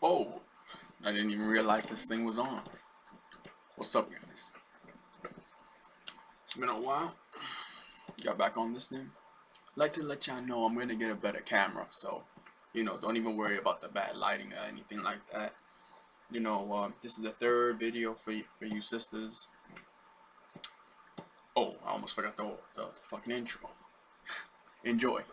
Oh, I didn't even realize this thing was on. What's up, guys? It's been a while. Got back on this thing. Like to let y'all know I'm gonna get a better camera, so don't even worry about the bad lighting or anything like that. This is the third video for you sisters. Oh, I almost forgot the fucking intro. Enjoy.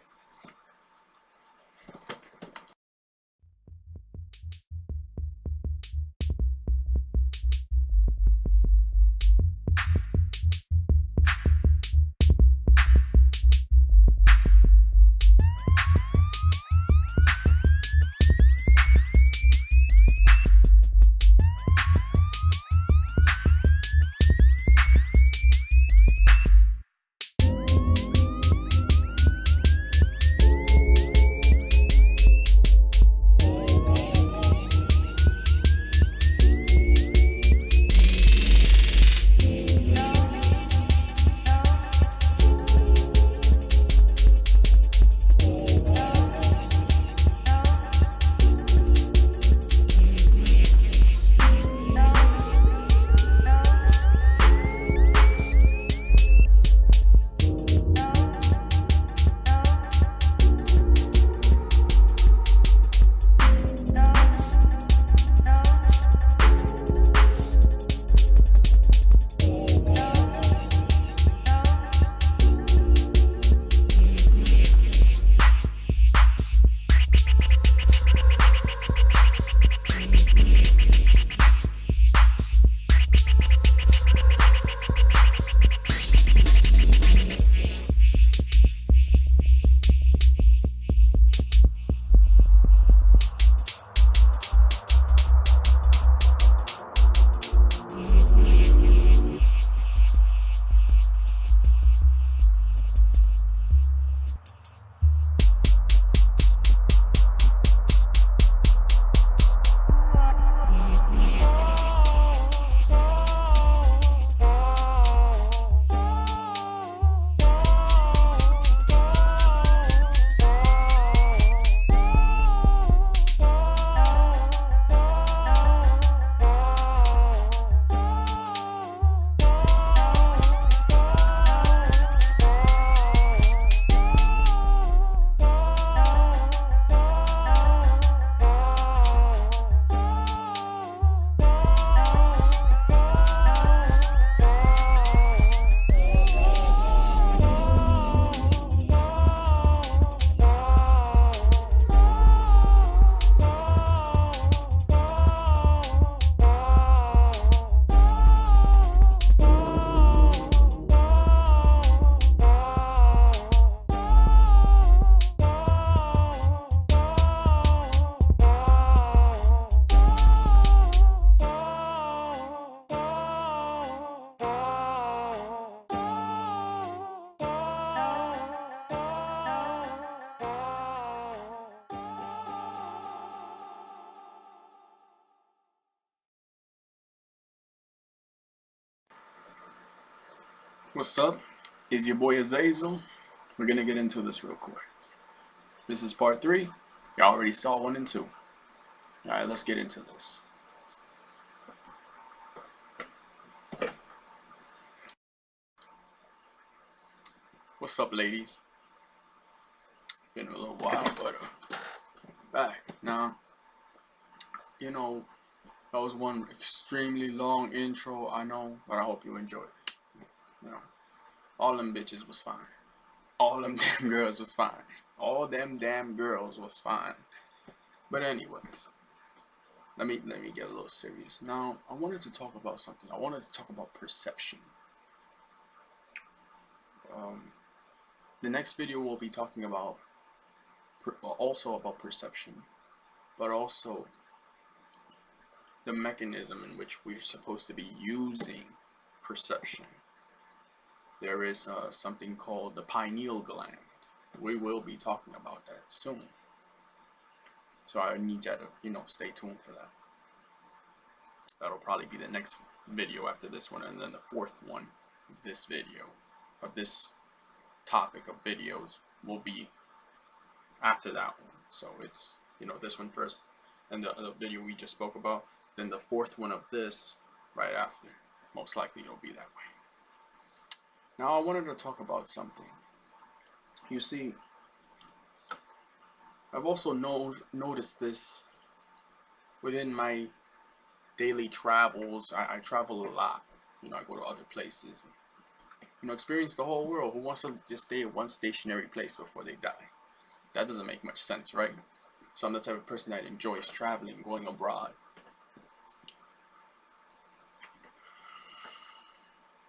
What's up? It's your boy Azazel. We're gonna get into this real quick. This is part 3. Y'all already saw 1 and 2. Alright, let's get into this. What's up, ladies? Been a little while, but back now. That was one extremely long intro, I know, but I hope you enjoyed it. All them bitches was fine. All them damn girls was fine. All them damn girls was fine. But anyways, let me get a little serious. Now, I wanted to talk about something. I wanted to talk about perception. The next video will be talking about also about perception, but also the mechanism in which we're supposed to be using perception. There is something called the pineal gland. We will be talking about that soon. So I need you to, stay tuned for that. That'll probably be the next video after this one, and then the 4th one of this video, of this topic of videos, will be after that one. So it's, this one first, and the video we just spoke about, then the fourth one of this right after. Most likely it'll be that way. Now I wanted to talk about something. You see, I've also noticed this within my daily travels. I travel a lot. You know, I go to other places. You know, experience the whole world. Who wants to just stay at one stationary place before they die? That doesn't make much sense, right? So I'm the type of person that enjoys traveling, going abroad.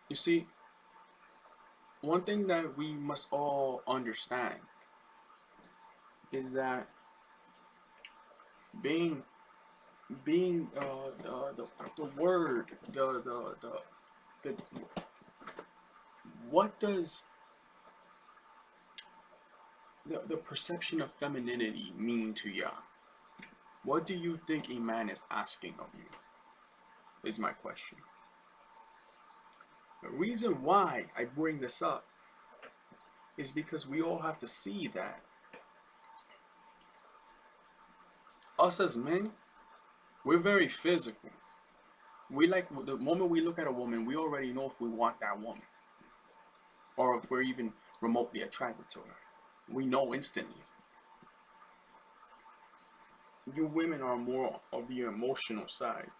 You see, one thing that we must all understand is that being the word the what does the perception of femininity mean to ya? What do you think a man is asking of you? Is my question. The reason why I bring this up is because we all have to see that us as men, we're very physical. We like, the moment we look at a woman, we already know if we want that woman, or if we're even remotely attracted to her. We know instantly. You women are more of the emotional side.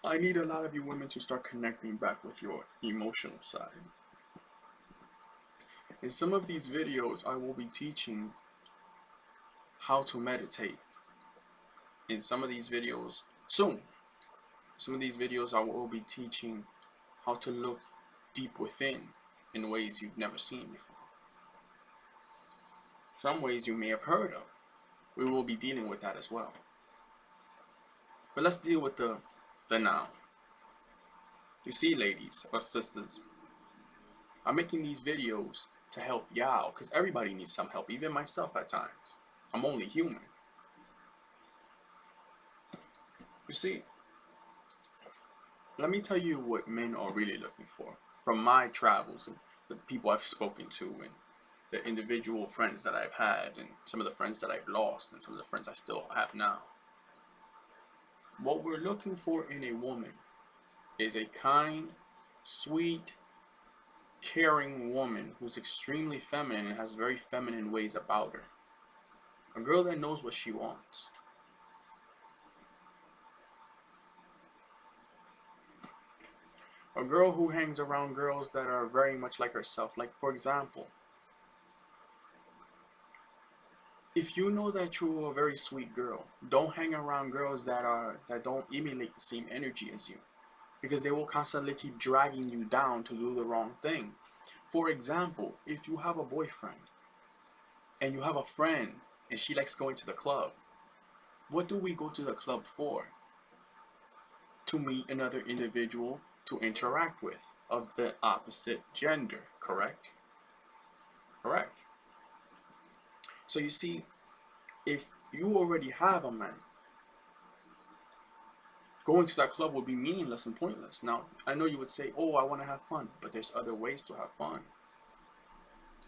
I need a lot of you women to start connecting back with your emotional side. In some of these videos, I will be teaching how to meditate. In some of these videos, soon, some of these videos I will be teaching how to look deep within in ways you've never seen before. Some ways you may have heard of. We will be dealing with that as well. But let's deal with the now. You see, ladies or sisters, I'm making these videos to help y'all, because everybody needs some help, even myself at times. I'm only human. You see, let me tell you what men are really looking for from my travels and the people I've spoken to and the individual friends that I've had and some of the friends that I've lost and some of the friends I still have now. What we're looking for in a woman is a kind, sweet, caring woman who's extremely feminine and has very feminine ways about her. A girl that knows what she wants. A girl who hangs around girls that are very much like herself. Like, for example, if you know that you're a very sweet girl, don't hang around girls that don't emulate the same energy as you, because they will constantly keep dragging you down to do the wrong thing. For example, if you have a boyfriend and you have a friend and she likes going to the club, what do we go to the club for? To meet another individual to interact with of the opposite gender, correct? Correct. So you see, if you already have a man, going to that club would be meaningless and pointless. Now, I know you would say, oh, I want to have fun, but there's other ways to have fun.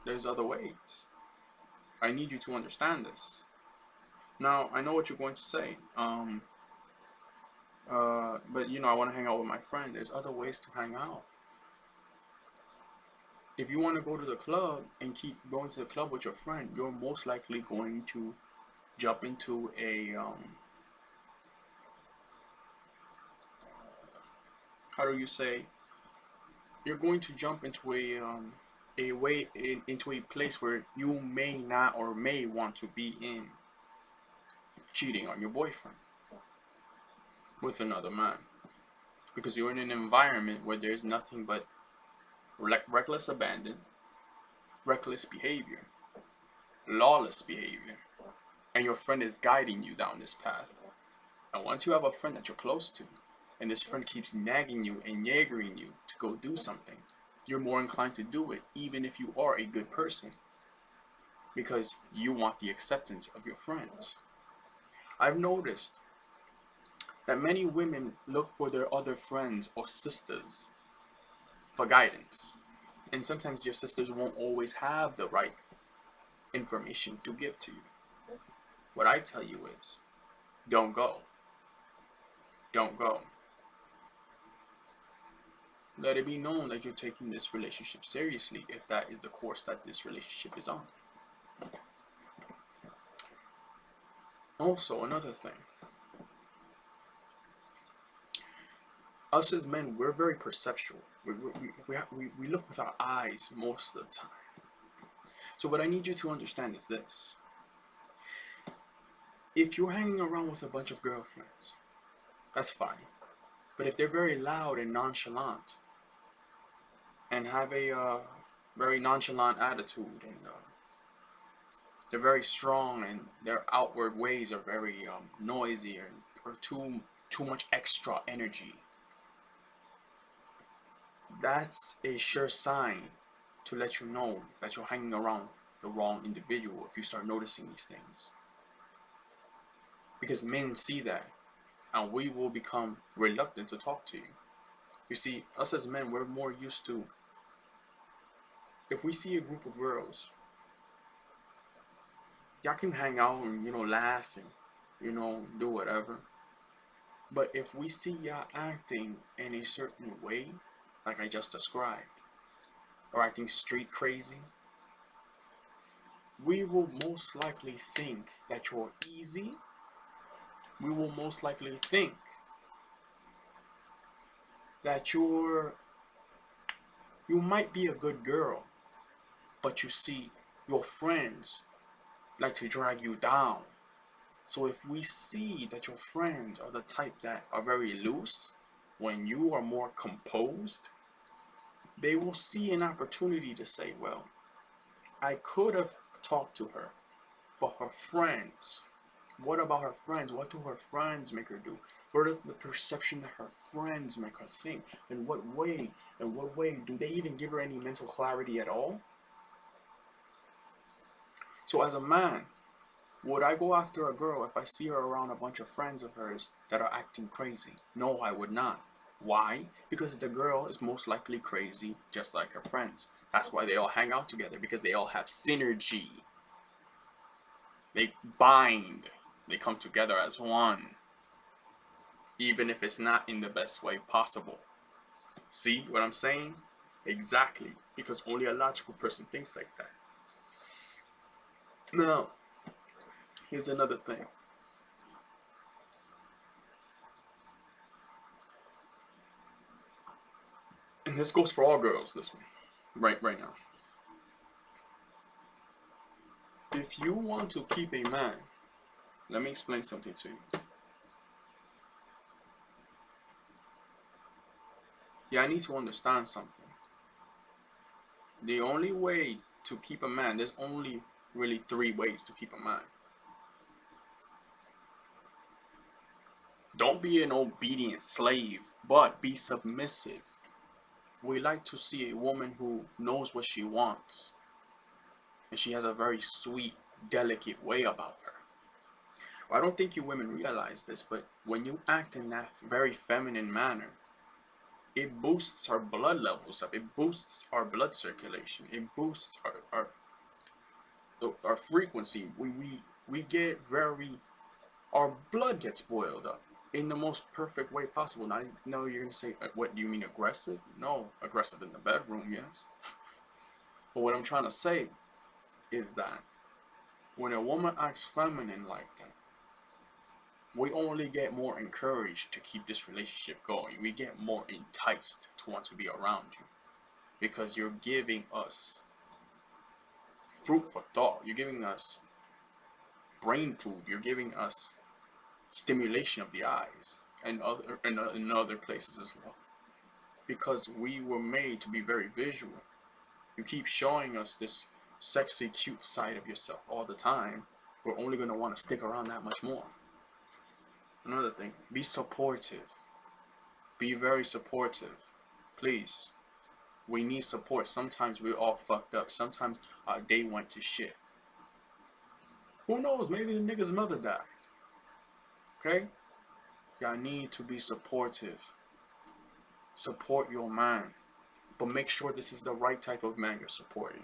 There's other ways. I need you to understand this. Now, I know what you're going to say. But you know, I want to hang out with my friend. There's other ways to hang out. If you want to go to the club and keep going to the club with your friend, you're most likely going to jump into a how do you say? You're going to jump into into a place where you may not or may want to be in, cheating on your boyfriend with another man, because you're in an environment where there's nothing but reckless abandon, reckless behavior, lawless behavior, and your friend is guiding you down this path. And once you have a friend that you're close to, and this friend keeps nagging you and nagging you to go do something, you're more inclined to do it, even if you are a good person, because you want the acceptance of your friends. I've noticed that many women look for their other friends or sisters for guidance, and sometimes your sisters won't always have the right information to give to you. What I tell you is, don't go. Don't go. Let it be known that you're taking this relationship seriously if that is the course that this relationship is on. Also, another thing. Us as men, we're very perceptual. We look with our eyes most of the time. So what I need you to understand is this. If you're hanging around with a bunch of girlfriends, that's fine. But if they're very loud and nonchalant, and have a very nonchalant attitude, and they're very strong, and their outward ways are very noisy, or too much extra energy, that's a sure sign to let you know that you're hanging around the wrong individual if you start noticing these things. Because men see that, and we will become reluctant to talk to you. You see, us as men, we're more used to, if we see a group of girls, y'all can hang out and, laugh and, do whatever. But if we see y'all acting in a certain way, like I just described, or acting street crazy, we will most likely think that you're easy. We will most likely think that you might be a good girl, but you see, your friends like to drag you down. So if we see that your friends are the type that are very loose, when you are more composed, they will see an opportunity to say, well, I could have talked to her, but her friends, what about her friends? What do her friends make her do? What is the perception that her friends make her think? In what way? Do they even give her any mental clarity at all? So as a man, would I go after a girl if I see her around a bunch of friends of hers that are acting crazy? No, I would not. Why? Because the girl is most likely crazy, just like her friends. That's why they all hang out together, because they all have synergy. They bind. They come together as one. Even if it's not in the best way possible. See what I'm saying? Exactly. Because only a logical person thinks like that. Now, here's another thing. And this goes for all girls, this one. Right now. If you want to keep a man, let me explain something to you. Yeah, I need to understand something. The only way to keep a man, there's only really 3 ways to keep a man. Don't be an obedient slave, but be submissive. We like to see a woman who knows what she wants, and she has a very sweet, delicate way about her. Well, I don't think you women realize this, but when you act in that very feminine manner, it boosts our blood levels up. It boosts our blood circulation. It boosts our frequency. We get very, our blood gets boiled up in the most perfect way possible. Now, no, you're gonna say, what do you mean aggressive? No, aggressive in the bedroom, yes. But what I'm trying to say is that when a woman acts feminine like that, we only get more encouraged to keep this relationship going. We get more enticed to want to be around you, because you're giving us fruit for thought. You're giving us brain food. You're giving us stimulation of the eyes and in other places as well, because we were made to be very visual. You keep showing us this sexy, cute side of yourself all the time. We're only going to want to stick around that much more. Another thing, be supportive. Be very supportive. Please. We need support. Sometimes we're all fucked up. Sometimes our day went to shit. Who knows? Maybe the nigga's mother died. Okay? Y'all need to be supportive. Support your man. But make sure this is the right type of man you're supporting.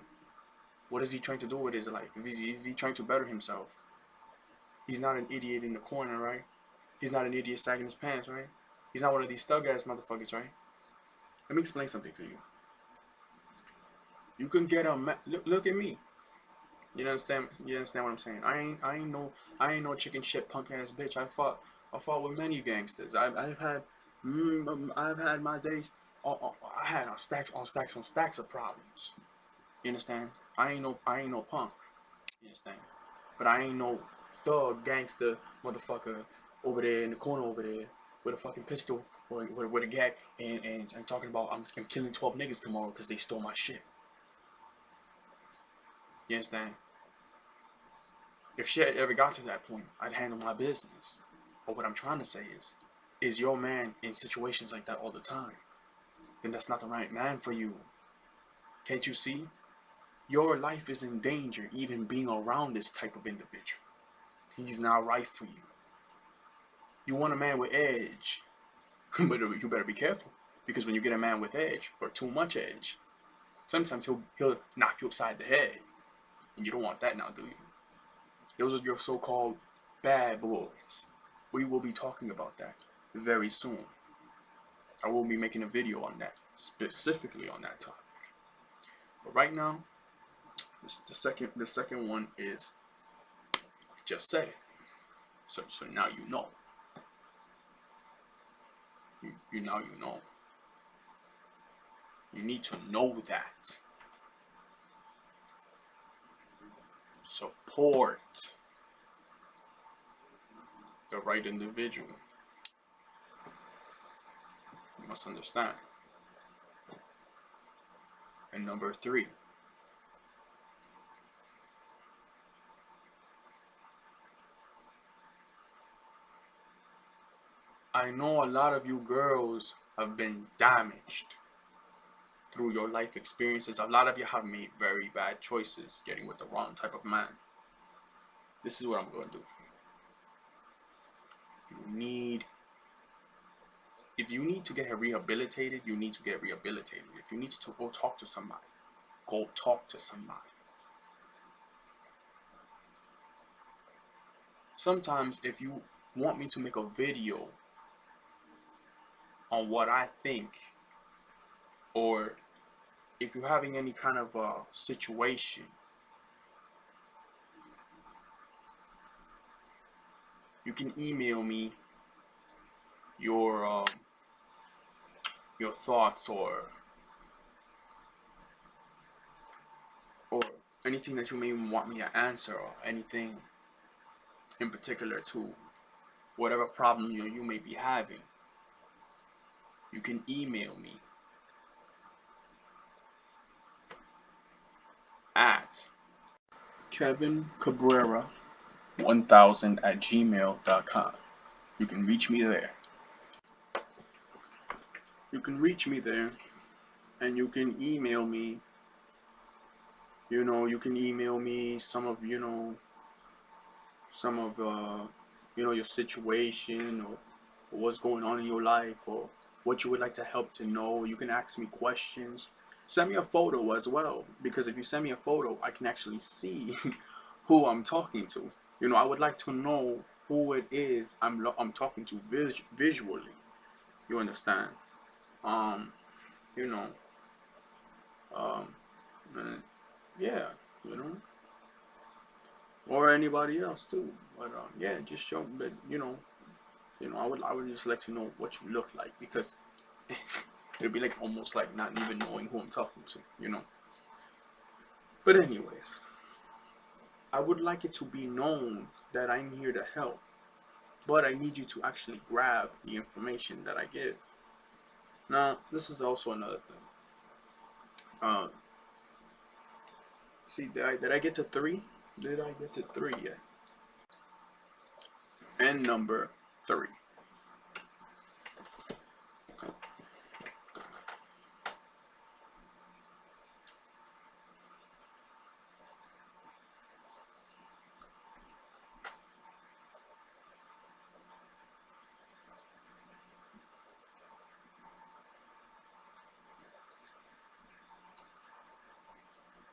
What is he trying to do with his life? Is he trying to better himself? He's not an idiot in the corner, right? He's not an idiot sagging his pants, right? He's not one of these thug ass motherfuckers, right? Let me explain something to you. You can get a look at me. You understand? You understand what I'm saying? I ain't no chicken shit punk ass bitch. I fought with many gangsters. I've had my days. I had on stacks on stacks on stacks of problems. You understand? I ain't no punk. You understand? But I ain't no thug gangster motherfucker over there in the corner over there with a fucking pistol or with a gag and talking about I'm killing 12 niggas tomorrow because they stole my shit. You understand? If shit ever got to that point, I'd handle my business. But what I'm trying to say is your man in situations like that all the time? Then that's not the right man for you. Can't you see? Your life is in danger even being around this type of individual. He's not right for you. You want a man with edge, but you better be careful. Because when you get a man with edge, or too much edge, sometimes he'll knock you upside the head. And you don't want that now, do you? Those are your so-called bad boys. We will be talking about that very soon. I will be making a video on that, specifically on that topic. But right now, the second one is just say it. So now you know. You now you know. You need to know that. Support the right individual. You must understand. And number 3, I know a lot of you girls have been damaged through your life experiences. A lot of you have made very bad choices getting with the wrong type of man. This is what I'm going to do for you. If you need to get rehabilitated, you need to get rehabilitated. If you need to go talk to somebody, go talk to somebody. Sometimes if you want me to make a video on what I think, or if you're having any kind of situation, you can email me your thoughts or anything that you may want me to answer, or anything in particular to whatever problem you may be having. You can email me at kevincabrera1000@gmail.com. You can reach me there. You can reach me there, and you can email me. You can email me some of your situation, or what's going on in your life, or what you would like to help to know. You can ask me questions. Send me a photo as well, because if you send me a photo, I can actually see who I'm talking to. I would like to know who it is I'm talking to visually. You understand? You know, yeah, or anybody else too. But yeah, just show. But I would just let you know what you look like, because it'd be like almost like not even knowing who I'm talking to. But anyways, I would like it to be known that I'm here to help, but I need you to actually grab the information that I give. Now, this is also another thing. See, did I get to 3? Did I get to 3 yet? And number 3.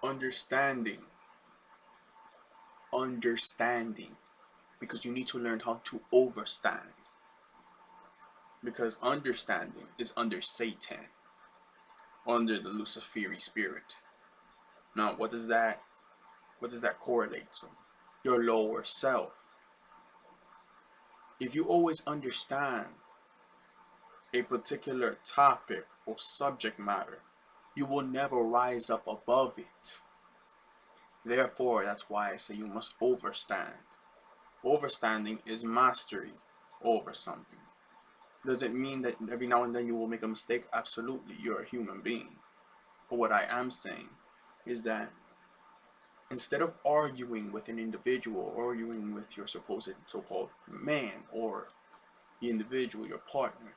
Understanding. because you need to learn how to overstand. Because understanding is under Satan, under the Luciferi spirit. Now, what does that correlate to? Your lower self. If you always understand a particular topic or subject matter, you will never rise up above it. Therefore, that's why I say you must overstand. Overstanding is mastery over something. Does it mean that every now and then you will make a mistake? Absolutely, you're a human being. But what I am saying is that instead of arguing with an individual, arguing with your supposed so-called man or the individual, your partner,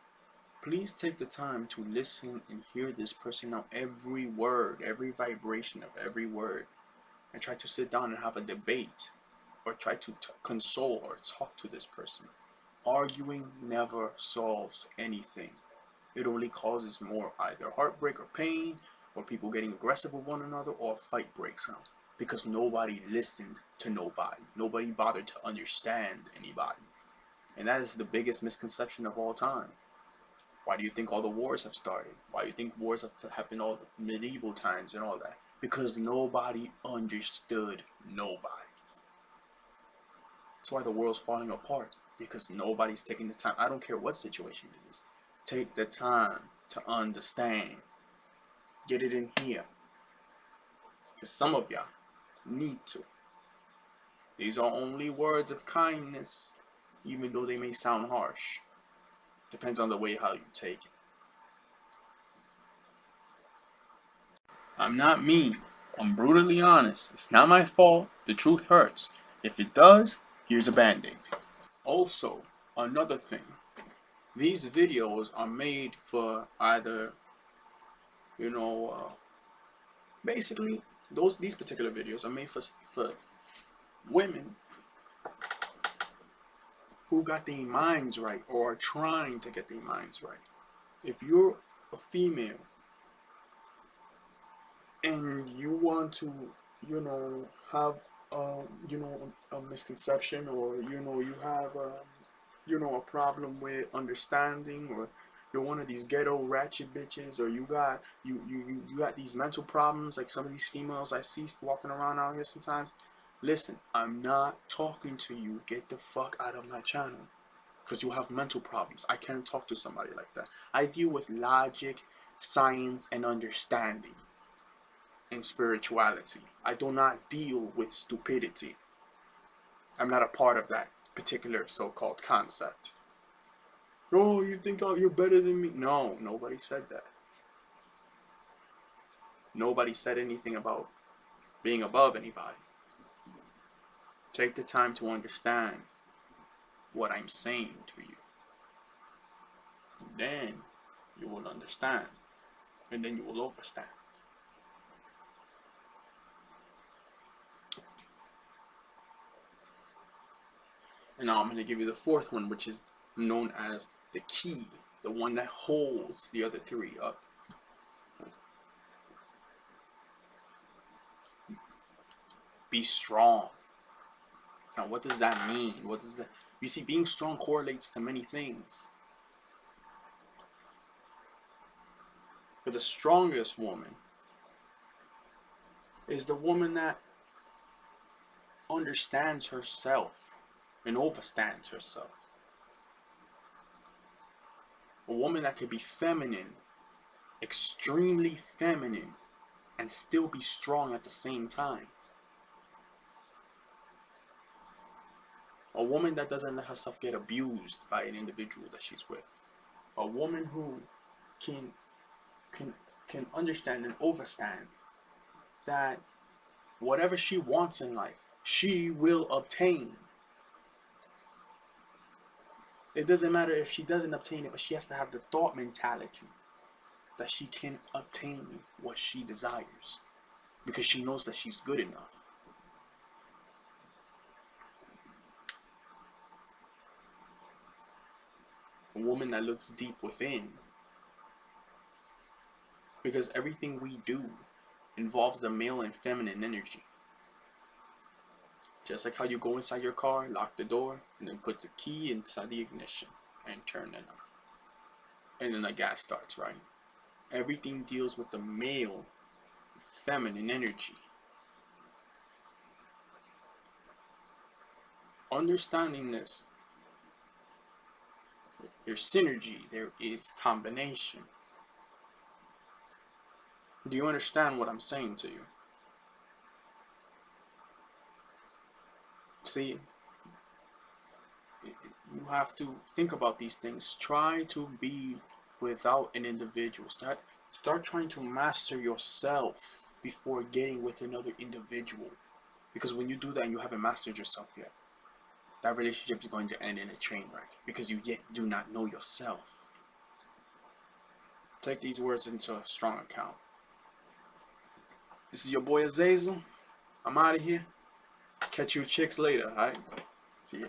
please take the time to listen and hear this person out, every word, every vibration of every word, and try to sit down and have a debate or try to console or talk to this person. Arguing never solves anything. It only causes more either heartbreak or pain, or people getting aggressive with one another, or a fight breaks out. Because nobody listened to nobody. Nobody bothered to understand anybody. And that is the biggest misconception of all time. Why do you think all the wars have started? Why do you think wars have happened all the medieval times and all that? Because nobody understood nobody. That's why the world's falling apart. Because nobody's taking the time. I don't care what situation it is. Take the time to understand. Get it in here. Because some of y'all need to. These are only words of kindness, even though they may sound harsh. Depends on the way how you take it. I'm not mean. I'm brutally honest. It's not my fault. The truth hurts. If it does, here's a band-aid. Also, another thing. These videos are made for either, basically, these particular videos are made for women who got their minds right or are trying to get their minds right. If you're a female and you want to, have, a misconception, or, you have, a problem with understanding, or you're one of these ghetto ratchet bitches, or you got these mental problems like some of these females I see walking around out here sometimes. Listen, I'm not talking to you. Get the fuck out of my channel. Because you have mental problems. I can't talk to somebody like that. I deal with logic, science, and understanding. And spirituality. I do not deal with stupidity. I'm not a part of that particular so-called concept. Oh, you think you're better than me? No, nobody said that. Nobody said anything about being above anybody. Take the time to understand what I'm saying to you. Then you will understand. And then you will overstand. And now I'm going to give you the fourth one, which is known as the key. The one that holds the other three up. Be strong. Now, what does that mean? What does that? You see, being strong correlates to many things. But the strongest woman is the woman that understands herself and overstands herself. A woman that could be feminine, extremely feminine, and still be strong at the same time. A woman that doesn't let herself get abused by an individual that she's with. A woman who can understand and overstand that whatever she wants in life, she will obtain. It doesn't matter if she doesn't obtain it, but she has to have the thought mentality that she can obtain what she desires, because she knows that she's good enough. A woman that looks deep within, because everything we do involves the male and feminine energy. Just like how you go inside your car, lock the door, and then put the key inside the ignition and turn it on. And then the gas starts, right? Everything deals with the male, feminine energy. Understanding this, there's synergy, there is combination. Do you understand what I'm saying to you? See, you have to think about these things. Try to be without an individual. Start trying to master yourself before getting with another individual. Because when you do that and you haven't mastered yourself yet, that relationship is going to end in a train wreck because you yet do not know yourself. Take these words into a strong account. This is your boy Azazel. I'm out of here. Catch you chicks later, alright? See ya.